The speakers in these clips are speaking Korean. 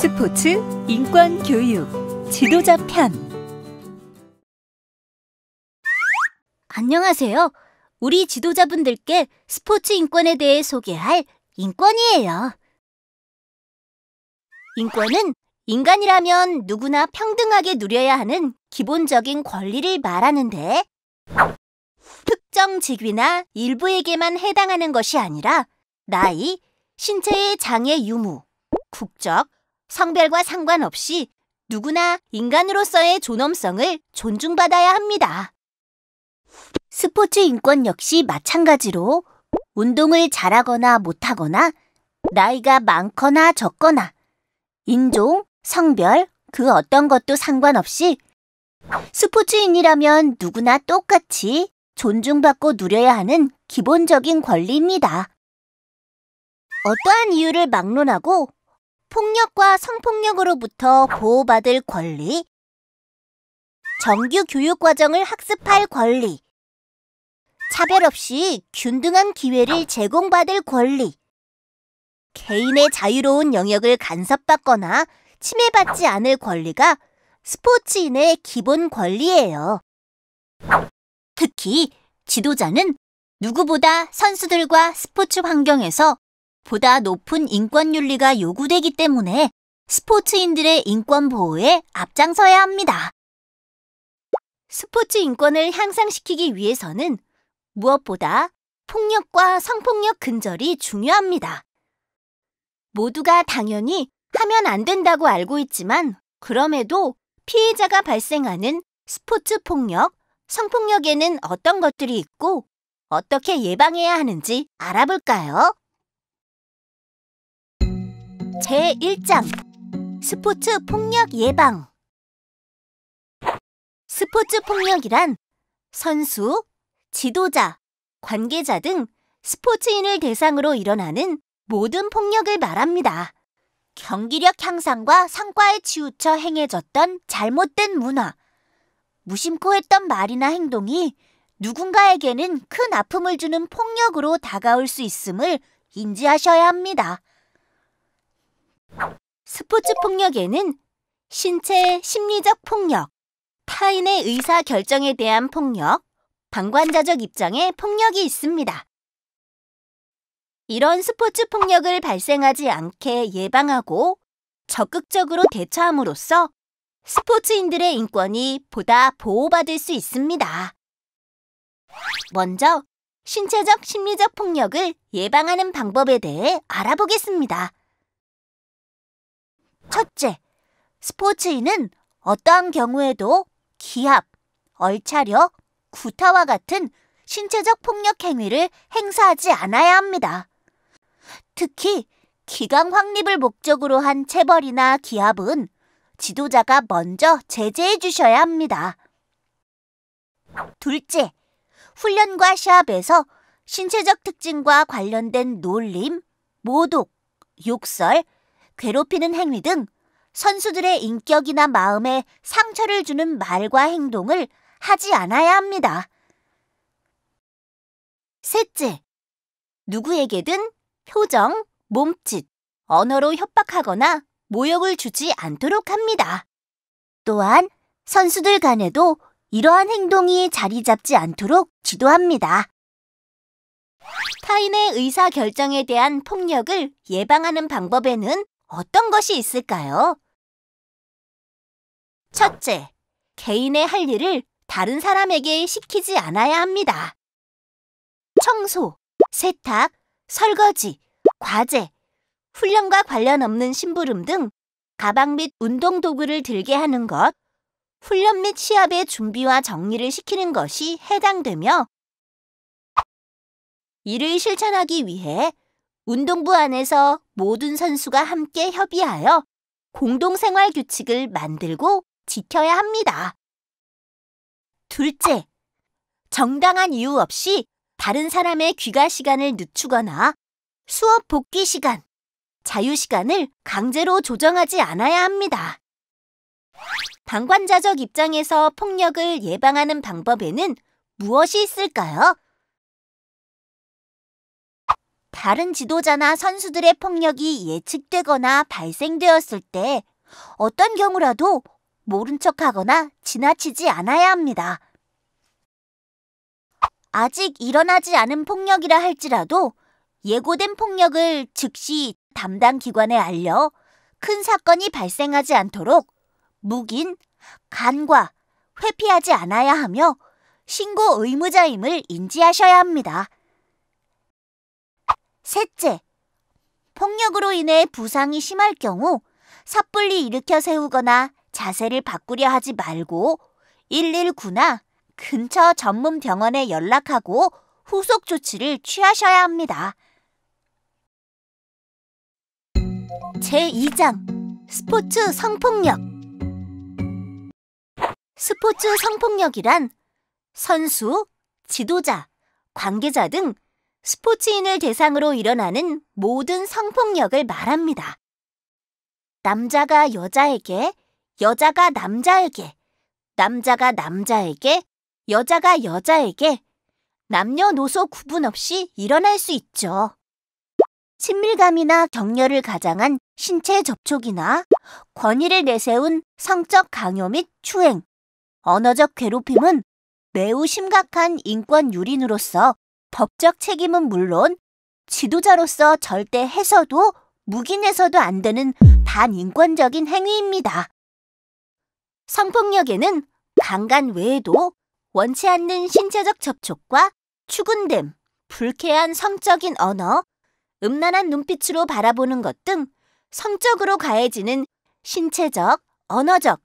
스포츠 인권 교육 지도자 편. 안녕하세요. 우리 지도자분들께 스포츠 인권에 대해 소개할 인권이에요. 인권은 인간이라면 누구나 평등하게 누려야 하는 기본적인 권리를 말하는데, 특정 직위나 일부에게만 해당하는 것이 아니라 나이, 신체의 장애 유무, 국적, 성별과 상관없이 누구나 인간으로서의 존엄성을 존중받아야 합니다. 스포츠 인권 역시 마찬가지로 운동을 잘하거나 못하거나 나이가 많거나 적거나 인종, 성별, 그 어떤 것도 상관없이 스포츠인이라면 누구나 똑같이 존중받고 누려야 하는 기본적인 권리입니다. 어떠한 이유를 막론하고 폭력과 성폭력으로부터 보호받을 권리, 정규 교육과정을 학습할 권리, 차별 없이 균등한 기회를 제공받을 권리, 개인의 자유로운 영역을 간섭받거나 침해받지 않을 권리가 스포츠인의 기본 권리예요. 특히 지도자는 누구보다 선수들과 스포츠 환경에서 보다 높은 인권 윤리가 요구되기 때문에 스포츠인들의 인권 보호에 앞장서야 합니다. 스포츠 인권을 향상시키기 위해서는 무엇보다 폭력과 성폭력 근절이 중요합니다. 모두가 당연히 하면 안 된다고 알고 있지만 그럼에도 피해자가 발생하는 스포츠 폭력, 성폭력에는 어떤 것들이 있고 어떻게 예방해야 하는지 알아볼까요? 제1장 스포츠 폭력 예방. 스포츠 폭력이란 선수, 지도자, 관계자 등 스포츠인을 대상으로 일어나는 모든 폭력을 말합니다. 경기력 향상과 성과에 치우쳐 행해졌던 잘못된 문화, 무심코 했던 말이나 행동이 누군가에게는 큰 아픔을 주는 폭력으로 다가올 수 있음을 인지하셔야 합니다. 스포츠 폭력에는 신체, 심리적 폭력, 타인의 의사 결정에 대한 폭력, 방관자적 입장의 폭력이 있습니다. 이런 스포츠 폭력을 발생하지 않게 예방하고 적극적으로 대처함으로써 스포츠인들의 인권이 보다 보호받을 수 있습니다. 먼저 신체적, 심리적 폭력을 예방하는 방법에 대해 알아보겠습니다. 첫째, 스포츠인은 어떠한 경우에도 기합, 얼차려, 구타와 같은 신체적 폭력 행위를 행사하지 않아야 합니다. 특히 기강 확립을 목적으로 한 체벌이나 기합은 지도자가 먼저 제재해 주셔야 합니다. 둘째, 훈련과 시합에서 신체적 특징과 관련된 놀림, 모독, 욕설, 괴롭히는 행위 등 선수들의 인격이나 마음에 상처를 주는 말과 행동을 하지 않아야 합니다. 셋째, 누구에게든 표정, 몸짓, 언어로 협박하거나 모욕을 주지 않도록 합니다. 또한 선수들 간에도 이러한 행동이 자리 잡지 않도록 지도합니다. 타인의 의사 결정에 대한 폭력을 예방하는 방법에는 어떤 것이 있을까요? 첫째, 개인의 할 일을 다른 사람에게 시키지 않아야 합니다. 청소, 세탁, 설거지, 과제, 훈련과 관련 없는 심부름 등 가방 및 운동도구를 들게 하는 것, 훈련 및 시합의 준비와 정리를 시키는 것이 해당되며, 이를 실천하기 위해 운동부 안에서 모든 선수가 함께 협의하여 공동생활 규칙을 만들고 지켜야 합니다. 둘째, 정당한 이유 없이 다른 사람의 귀가 시간을 늦추거나 수업 복귀 시간, 자유 시간을 강제로 조정하지 않아야 합니다. 방관자적 입장에서 폭력을 예방하는 방법에는 무엇이 있을까요? 다른 지도자나 선수들의 폭력이 예측되거나 발생되었을 때 어떤 경우라도 모른 척하거나 지나치지 않아야 합니다. 아직 일어나지 않은 폭력이라 할지라도 예고된 폭력을 즉시 담당 기관에 알려 큰 사건이 발생하지 않도록 묵인, 간과 회피하지 않아야 하며 신고 의무자임을 인지하셔야 합니다. 셋째, 폭력으로 인해 부상이 심할 경우 섣불리 일으켜 세우거나 자세를 바꾸려 하지 말고 119나 근처 전문 병원에 연락하고 후속 조치를 취하셔야 합니다. 제2장 스포츠 성폭력. 스포츠 성폭력이란 선수, 지도자, 관계자 등 스포츠인을 대상으로 일어나는 모든 성폭력을 말합니다. 남자가 여자에게, 여자가 남자에게, 남자가 남자에게, 여자가 여자에게 남녀노소 구분 없이 일어날 수 있죠. 친밀감이나 격려를 가장한 신체 접촉이나 권위를 내세운 성적 강요 및 추행, 언어적 괴롭힘은 매우 심각한 인권 유린으로서 법적 책임은 물론 지도자로서 절대 해서도 묵인해서도 안 되는 반인권적인 행위입니다. 성폭력에는 강간 외에도 원치 않는 신체적 접촉과 추근됨, 불쾌한 성적인 언어, 음란한 눈빛으로 바라보는 것 등 성적으로 가해지는 신체적, 언어적,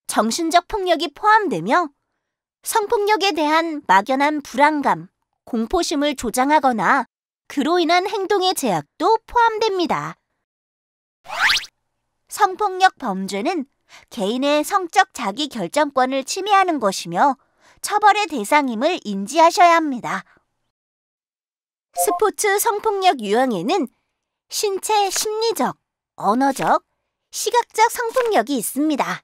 정신적 폭력이 포함되며 성폭력에 대한 막연한 불안감, 공포심을 조장하거나 그로 인한 행동의 제약도 포함됩니다. 성폭력 범죄는 개인의 성적 자기 결정권을 침해하는 것이며 처벌의 대상임을 인지하셔야 합니다. 스포츠 성폭력 유형에는 신체 심리적, 언어적, 시각적 성폭력이 있습니다.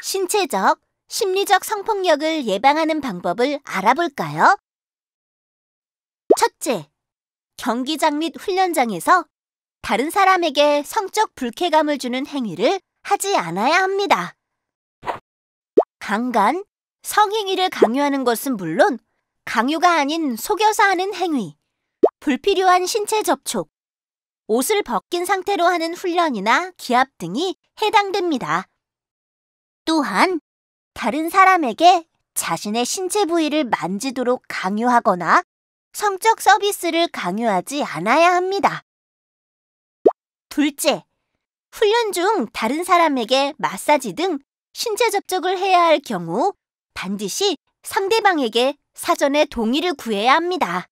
신체적, 심리적 성폭력을 예방하는 방법을 알아볼까요? 첫째, 경기장 및 훈련장에서 다른 사람에게 성적 불쾌감을 주는 행위를 하지 않아야 합니다. 강간, 성행위를 강요하는 것은 물론 강요가 아닌 속여서 하는 행위, 불필요한 신체 접촉, 옷을 벗긴 상태로 하는 훈련이나 기합 등이 해당됩니다. 또한 다른 사람에게 자신의 신체 부위를 만지도록 강요하거나 성적 서비스를 강요하지 않아야 합니다. 둘째, 훈련 중 다른 사람에게 마사지 등 신체 접촉을 해야 할 경우 반드시 상대방에게 사전에 동의를 구해야 합니다.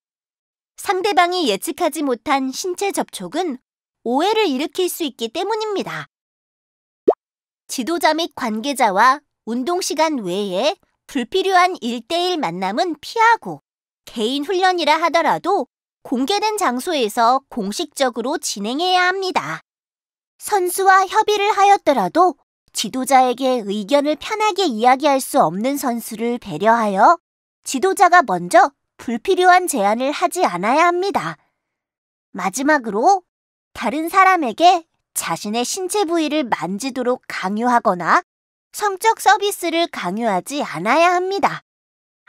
상대방이 예측하지 못한 신체 접촉은 오해를 일으킬 수 있기 때문입니다. 지도자 및 관계자와 운동 시간 외에 불필요한 1대1 만남은 피하고 개인 훈련이라 하더라도 공개된 장소에서 공식적으로 진행해야 합니다. 선수와 협의를 하였더라도 지도자에게 의견을 편하게 이야기할 수 없는 선수를 배려하여 지도자가 먼저 불필요한 제안을 하지 않아야 합니다. 마지막으로 다른 사람에게 자신의 신체 부위를 만지도록 강요하거나 성적 서비스를 강요하지 않아야 합니다.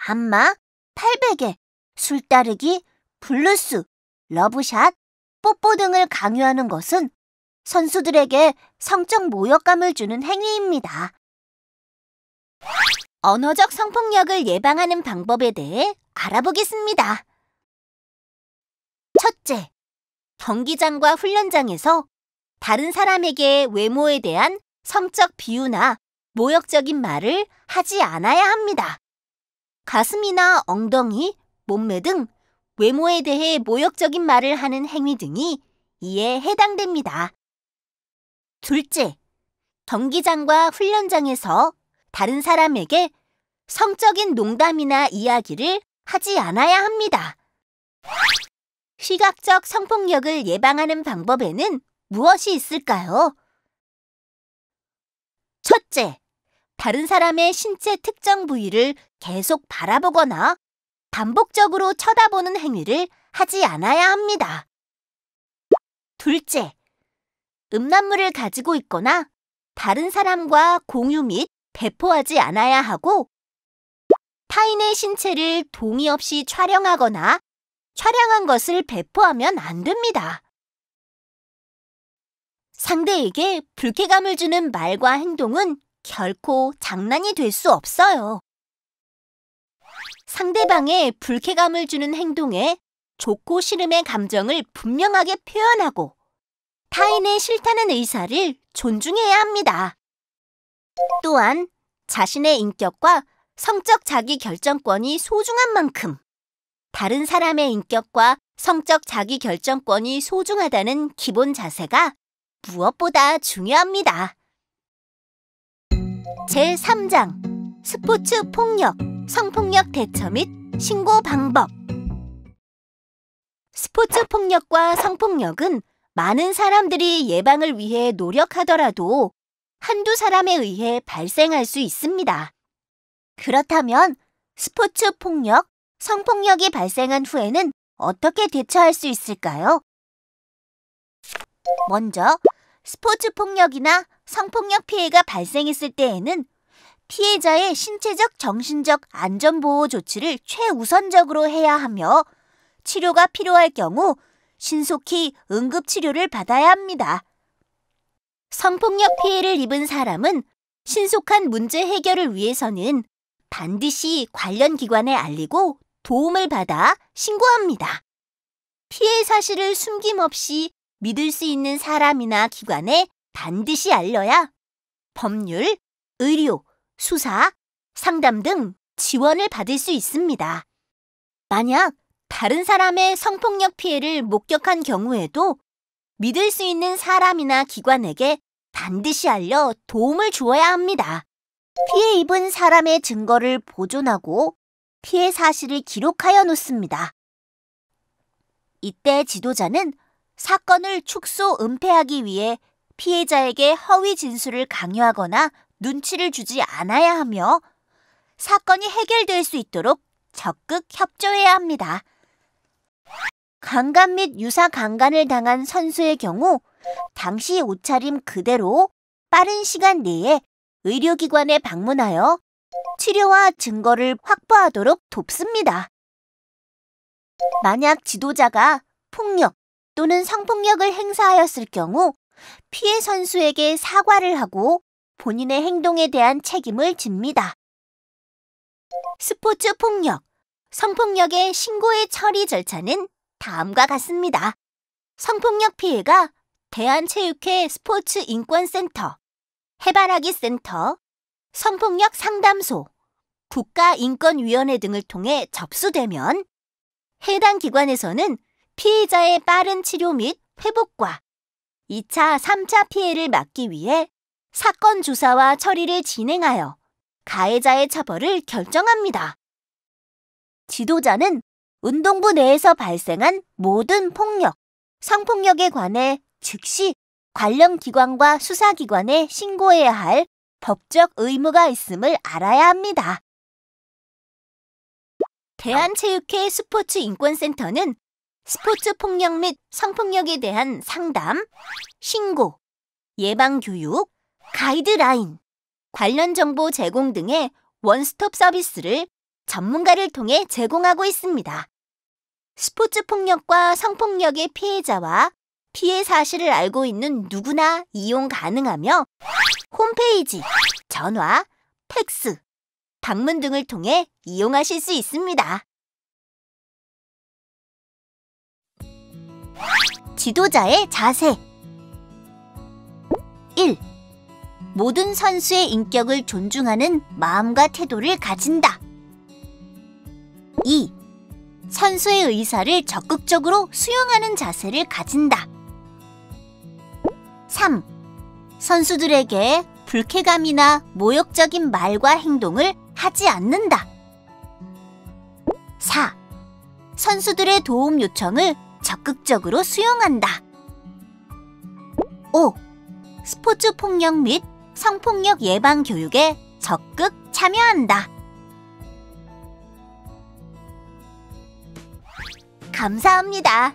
안마, 팔베개, 술 따르기, 블루스, 러브샷, 뽀뽀 등을 강요하는 것은 선수들에게 성적 모욕감을 주는 행위입니다. 언어적 성폭력을 예방하는 방법에 대해 알아보겠습니다. 첫째, 경기장과 훈련장에서 다른 사람에게 외모에 대한 성적 비유나 모욕적인 말을 하지 않아야 합니다. 가슴이나 엉덩이, 몸매 등 외모에 대해 모욕적인 말을 하는 행위 등이 이에 해당됩니다. 둘째, 경기장과 훈련장에서 다른 사람에게 성적인 농담이나 이야기를 하지 않아야 합니다. 시각적 성폭력을 예방하는 방법에는 무엇이 있을까요? 첫째, 다른 사람의 신체 특정 부위를 계속 바라보거나 반복적으로 쳐다보는 행위를 하지 않아야 합니다. 둘째, 음란물을 가지고 있거나 다른 사람과 공유 및 배포하지 않아야 하고, 타인의 신체를 동의 없이 촬영하거나 촬영한 것을 배포하면 안 됩니다. 상대에게 불쾌감을 주는 말과 행동은 결코 장난이 될 수 없어요. 상대방의 불쾌감을 주는 행동에 좋고 싫음의 감정을 분명하게 표현하고 타인의 싫다는 의사를 존중해야 합니다. 또한 자신의 인격과 성적 자기 결정권이 소중한 만큼 다른 사람의 인격과 성적 자기 결정권이 소중하다는 기본 자세가 무엇보다 중요합니다. 제3장 스포츠 폭력, 성폭력 대처 및 신고 방법. 스포츠 폭력과 성폭력은 많은 사람들이 예방을 위해 노력하더라도 한두 사람에 의해 발생할 수 있습니다. 그렇다면 스포츠 폭력, 성폭력이 발생한 후에는 어떻게 대처할 수 있을까요? 먼저 스포츠 폭력이나 성폭력 피해가 발생했을 때에는 피해자의 신체적, 정신적 안전보호 조치를 최우선적으로 해야 하며 치료가 필요할 경우 신속히 응급치료를 받아야 합니다. 성폭력 피해를 입은 사람은 신속한 문제 해결을 위해서는 반드시 관련 기관에 알리고 도움을 받아 신고합니다. 피해 사실을 숨김없이 믿을 수 있는 사람이나 기관에 반드시 알려야 법률, 의료, 수사, 상담 등 지원을 받을 수 있습니다. 만약 다른 사람의 성폭력 피해를 목격한 경우에도 믿을 수 있는 사람이나 기관에게 반드시 알려 도움을 주어야 합니다. 피해 입은 사람의 증거를 보존하고 피해 사실을 기록하여 놓습니다. 이때 지도자는 사건을 축소, 은폐하기 위해 피해자에게 허위 진술을 강요하거나 눈치를 주지 않아야 하며 사건이 해결될 수 있도록 적극 협조해야 합니다. 강간 및 유사 강간을 당한 선수의 경우 당시 옷차림 그대로 빠른 시간 내에 의료기관에 방문하여 치료와 증거를 확보하도록 돕습니다. 만약 지도자가 폭력 또는 성폭력을 행사하였을 경우 피해 선수에게 사과를 하고 본인의 행동에 대한 책임을 집니다. 스포츠 폭력, 성폭력의 신고의 처리 절차는 다음과 같습니다. 성폭력 피해가 대한체육회 스포츠인권센터, 해바라기 센터, 성폭력 상담소, 국가인권위원회 등을 통해 접수되면 해당 기관에서는 피해자의 빠른 치료 및 회복과 2차, 3차 피해를 막기 위해 사건 조사와 처리를 진행하여 가해자의 처벌을 결정합니다. 지도자는 운동부 내에서 발생한 모든 폭력, 성폭력에 관해 즉시 관련 기관과 수사기관에 신고해야 할 법적 의무가 있음을 알아야 합니다. 대한체육회 스포츠인권센터는 스포츠 폭력 및 성폭력에 대한 상담, 신고, 예방교육, 가이드라인, 관련 정보 제공 등의 원스톱 서비스를 전문가를 통해 제공하고 있습니다. 스포츠 폭력과 성폭력의 피해자와 피해 사실을 알고 있는 누구나 이용 가능하며 홈페이지, 전화, 팩스, 방문 등을 통해 이용하실 수 있습니다. 지도자의 자세 1. 모든 선수의 인격을 존중하는 마음과 태도를 가진다. 2. 선수의 의사를 적극적으로 수용하는 자세를 가진다. 3. 선수들에게 불쾌감이나 모욕적인 말과 행동을 하지 않는다. 4. 선수들의 도움 요청을 적극적으로 수용한다. 5. 스포츠 폭력 및 성폭력 예방 교육에 적극 참여한다. 감사합니다.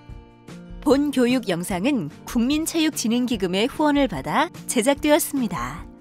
본 교육 영상은 국민체육진흥기금의 후원을 받아 제작되었습니다.